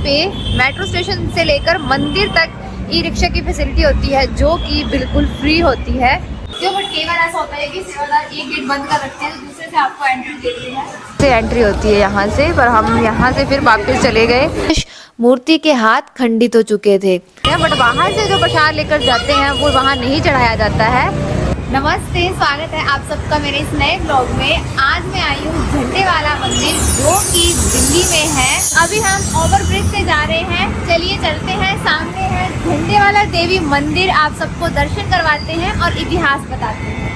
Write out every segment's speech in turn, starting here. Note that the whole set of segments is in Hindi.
पे मेट्रो स्टेशन से लेकर मंदिर तक ई रिक्शा की फैसिलिटी होती है जो कि बिल्कुल फ्री होती है। जो बट कई बार ऐसा होता है कि सेवादार एक गेट बंद कर रखते हैं तो दूसरे से आपको एंट्री देते हैं। से एंट्री होती है यहाँ से, पर हम यहाँ से फिर वापस चले गए। मूर्ति के हाथ खंडित हो चुके थे, बट बाहर से जो प्रसाद लेकर जाते हैं वो वहाँ नहीं चढ़ाया जाता है। नमस्ते, स्वागत है आप सबका मेरे इस नए ब्लॉग में। आज मैं आई हूँ झंडे वाला मंदिर जो कि दिल्ली में है। अभी हम ओवर ब्रिज से जा रहे हैं, चलिए चलते हैं। सामने है झंडे वाला देवी मंदिर, आप सबको दर्शन करवाते हैं और इतिहास बताते हैं।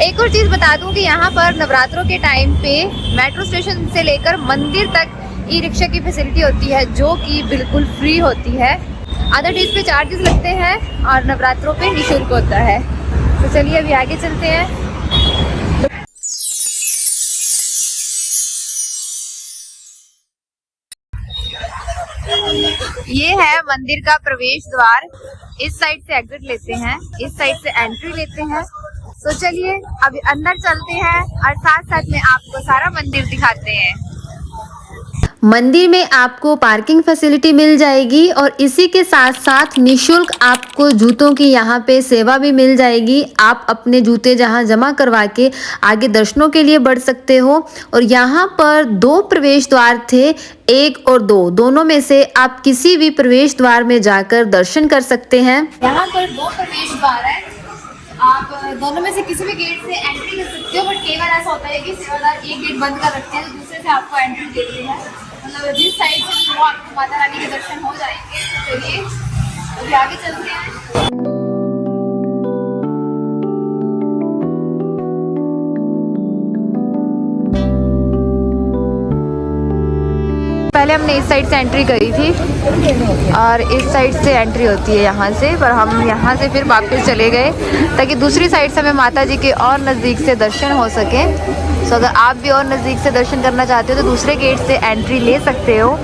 एक और चीज़ बता दूं कि यहाँ पर नवरात्रों के टाइम पे मेट्रो स्टेशन से लेकर मंदिर तक ई रिक्शा की फैसिलिटी होती है जो कि बिल्कुल फ्री होती है। अदर डेज पे चार्जेस लगते हैं और नवरात्रों पे निःशुल्क होता है। तो चलिए अभी आगे चलते हैं। ये है मंदिर का प्रवेश द्वार। इस साइड से एग्जिट लेते हैं, इस साइड से एंट्री लेते हैं। तो चलिए अभी अंदर चलते हैं और साथ साथ में आपको सारा मंदिर दिखाते हैं। मंदिर में आपको पार्किंग फैसिलिटी मिल जाएगी और इसी के साथ साथ निशुल्क आपको जूतों की यहाँ पे सेवा भी मिल जाएगी। आप अपने जूते जहाँ जमा करवा के आगे दर्शनों के लिए बढ़ सकते हो। और यहाँ पर 2 प्रवेश द्वार थे, 1 और 2, दोनों में से आप किसी भी प्रवेश द्वार में जाकर दर्शन कर सकते हैं। यहाँ पर 2 प्रवेश द्वार है, आप दोनों में से किसी भी गेट से एंट्री कर सकते हो। बट कई बार ऐसा होता है कि सेवादार एक गेट बंद कर रखते हैं तो दूसरे से आपको एंट्री देते हैं। मतलब जिस साइड से वो आपको माता रानी के दर्शन हो जाएंगे। तो चलिए अभी आगे चलते हैं। पहले हमने इस साइड से एंट्री करी थी और इस साइड से एंट्री होती है यहाँ से, पर हम यहाँ से फिर वापस चले गए ताकि दूसरी साइड से हमें माता जी के और नज़दीक से दर्शन हो सके। सो अगर आप भी और नज़दीक से दर्शन करना चाहते हो तो दूसरे गेट से एंट्री ले सकते हो।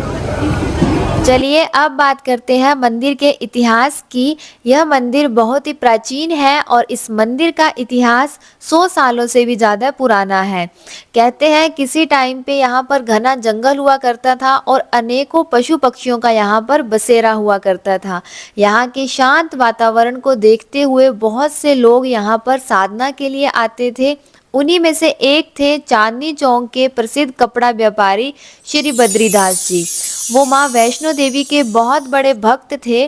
चलिए अब बात करते हैं मंदिर के इतिहास की। यह मंदिर बहुत ही प्राचीन है और इस मंदिर का इतिहास 100 सालों से भी ज़्यादा पुराना है। कहते हैं किसी टाइम पे यहाँ पर घना जंगल हुआ करता था और अनेकों पशु पक्षियों का यहाँ पर बसेरा हुआ करता था। यहाँ के शांत वातावरण को देखते हुए बहुत से लोग यहाँ पर साधना के लिए आते थे। उन्हीं में से एक थे चांदनी चौक के प्रसिद्ध कपड़ा व्यापारी श्री बद्रीदास जी। वो माँ वैष्णो देवी के बहुत बड़े भक्त थे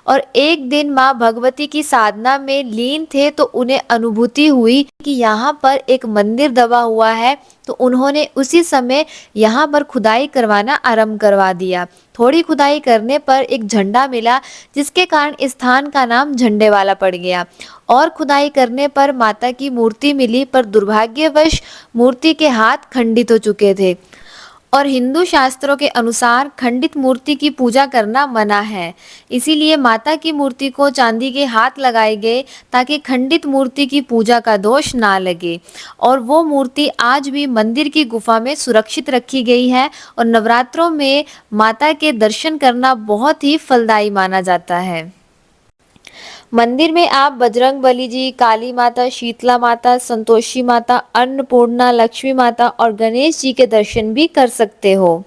और एक दिन माँ भगवती की साधना में लीन थे तो उन्हें अनुभूति हुई कि यहाँ पर एक मंदिर दबा हुआ है। तो उन्होंने उसी समय यहाँ पर खुदाई करवाना आरंभ करवा दिया। थोड़ी खुदाई करने पर एक झंडा मिला जिसके कारण इस स्थान का नाम झंडे वाला पड़ गया। और खुदाई करने पर माता की मूर्ति मिली, पर दुर्भाग्यवश मूर्ति के हाथ खंडित हो चुके थे और हिंदू शास्त्रों के अनुसार खंडित मूर्ति की पूजा करना मना है। इसीलिए माता की मूर्ति को चांदी के हाथ लगाए गए ताकि खंडित मूर्ति की पूजा का दोष ना लगे। और वो मूर्ति आज भी मंदिर की गुफा में सुरक्षित रखी गई है और नवरात्रों में माता के दर्शन करना बहुत ही फलदायी माना जाता है। मंदिर में आप बजरंगबली जी, काली माता, शीतला माता, संतोषी माता, अन्नपूर्णा, लक्ष्मी माता और गणेश जी के दर्शन भी कर सकते हो।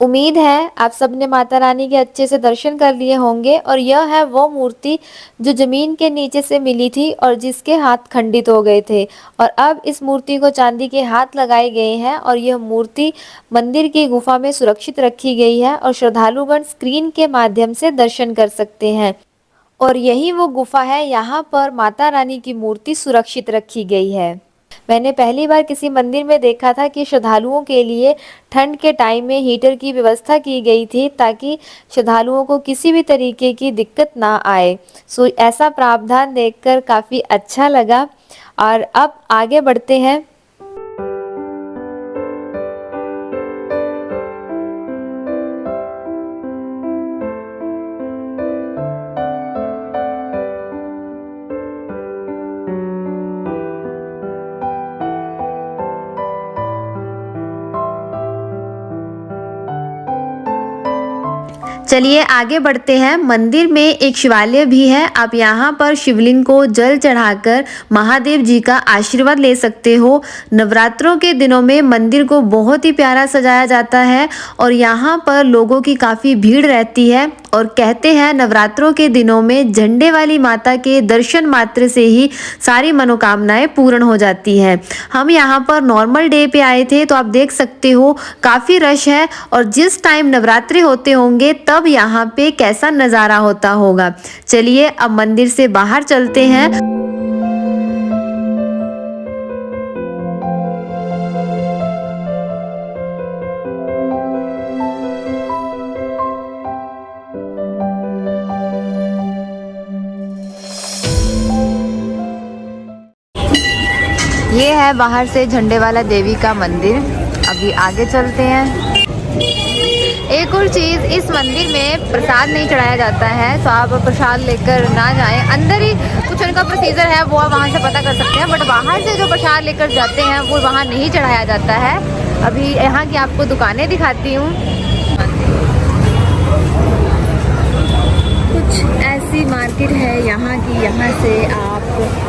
उम्मीद है आप सबने माता रानी के अच्छे से दर्शन कर लिए होंगे। और यह है वो मूर्ति जो जमीन के नीचे से मिली थी और जिसके हाथ खंडित हो गए थे। और अब इस मूर्ति को चांदी के हाथ लगाए गए हैं और यह मूर्ति मंदिर की गुफा में सुरक्षित रखी गई है और श्रद्धालुगण स्क्रीन के माध्यम से दर्शन कर सकते हैं। और यही वो गुफा है, यहाँ पर माता रानी की मूर्ति सुरक्षित रखी गई है। मैंने पहली बार किसी मंदिर में देखा था कि श्रद्धालुओं के लिए ठंड के टाइम में हीटर की व्यवस्था की गई थी ताकि श्रद्धालुओं को किसी भी तरीके की दिक्कत ना आए। सो ऐसा प्रावधान देखकर काफ़ी अच्छा लगा। और अब आगे बढ़ते हैं। चलिए आगे बढ़ते हैं। मंदिर में एक शिवालय भी है। आप यहाँ पर शिवलिंग को जल चढ़ाकर महादेव जी का आशीर्वाद ले सकते हो। नवरात्रों के दिनों में मंदिर को बहुत ही प्यारा सजाया जाता है और यहाँ पर लोगों की काफ़ी भीड़ रहती है और कहते हैं नवरात्रों के दिनों में झंडे वाली माता के दर्शन मात्र से ही सारी मनोकामनाएं पूर्ण हो जाती हैं। हम यहाँ पर नॉर्मल डे पे आए थे तो आप देख सकते हो काफ़ी रश है और जिस टाइम नवरात्रि होते होंगे तब यहाँ पे कैसा नज़ारा होता होगा। चलिए अब मंदिर से बाहर चलते हैं। ये है बाहर से झंडे वाला देवी का मंदिर। अभी आगे चलते हैं। एक और चीज़, इस मंदिर में प्रसाद नहीं चढ़ाया जाता है तो आप प्रसाद लेकर ना जाएं। अंदर ही कुछ उनका प्रोसीजर है वो आप वहाँ से पता कर सकते हैं, बट बाहर से जो प्रसाद लेकर जाते हैं वो वहाँ नहीं चढ़ाया जाता है। अभी यहाँ की आपको दुकानें दिखाती हूँ। कुछ ऐसी मार्केट है यहाँ की, यहाँ से आप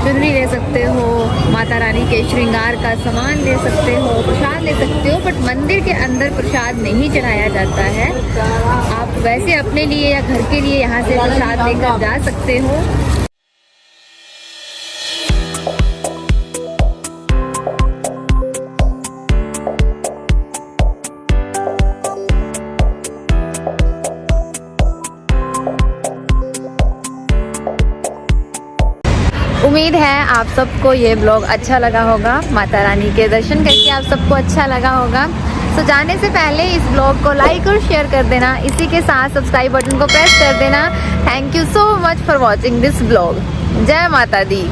चुनरी ले सकते हो, माता रानी के श्रृंगार का सामान ले सकते हो, प्रसाद ले सकते हो, बट मंदिर के अंदर प्रसाद नहीं चढ़ाया जाता है। आप वैसे अपने लिए या घर के लिए यहाँ से प्रसाद लेकर जा सकते हो। उम्मीद है आप सबको ये ब्लॉग अच्छा लगा होगा। माता रानी के दर्शन करके आप सबको अच्छा लगा होगा। तो जाने से पहले इस ब्लॉग को लाइक और शेयर कर देना। इसी के साथ सब्सक्राइब बटन को प्रेस कर देना। Thank you so much for watching this blog. जय माता दी।